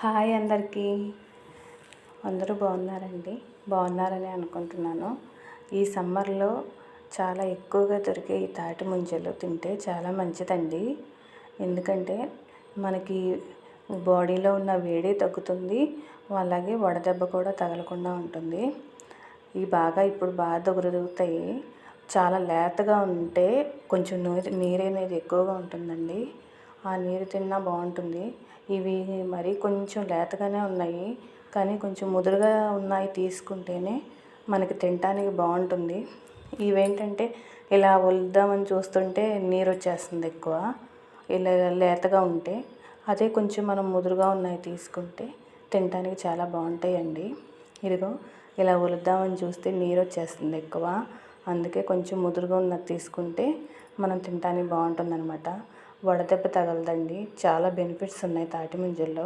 Hi అందరికీ. అందరూ బాగున్నారండి? బాగున్నారని అనుకుంటున్నాను. ఈ సమ్మర్లో చాలా ఎక్కువగా దొరికే ఈ తాటి ముంజలు తింటే చాలా మంచిదండి. ఎందుకంటే మనకి బాడీలో ఉన్న వేడి తగ్గుతుంది, అలాగే వడదెబ్బ కూడా తగలకుండా ఉంటుంది. ఇప్పుడు బాగా దొరుకుతాయి. చాలా లేతగా ఉంటే కొంచెం నీరు అనేది ఎక్కువగా ఉంటుందండి. ఆ నీరు తిన్నా బాగుంటుంది. ఇవి మరి కొంచెం లేతగానే ఉన్నాయి, కానీ కొంచెం ముదురుగా ఉన్నాయి తీసుకుంటేనే మనకి తినటానికి బాగుంటుంది. ఇవేంటంటే ఇలా వలుద్దామని చూస్తుంటే నీరు వచ్చేస్తుంది ఎక్కువ, ఇలా లేతగా ఉంటే. అదే కొంచెం మనం ముదురుగా ఉన్నాయి తీసుకుంటే తినటానికి చాలా బాగుంటాయండి. ఇదిగో ఇలా వలుద్దామని చూస్తే నీరు వచ్చేస్తుంది ఎక్కువ, అందుకే కొంచెం ముదురుగా ఉన్నది తీసుకుంటే మనం తినటానికి బాగుంటుంది అనమాట. వడదెబ్బ తగలదండి. చాలా బెనిఫిట్స్ ఉన్నాయి తాటి ముంజల్లో.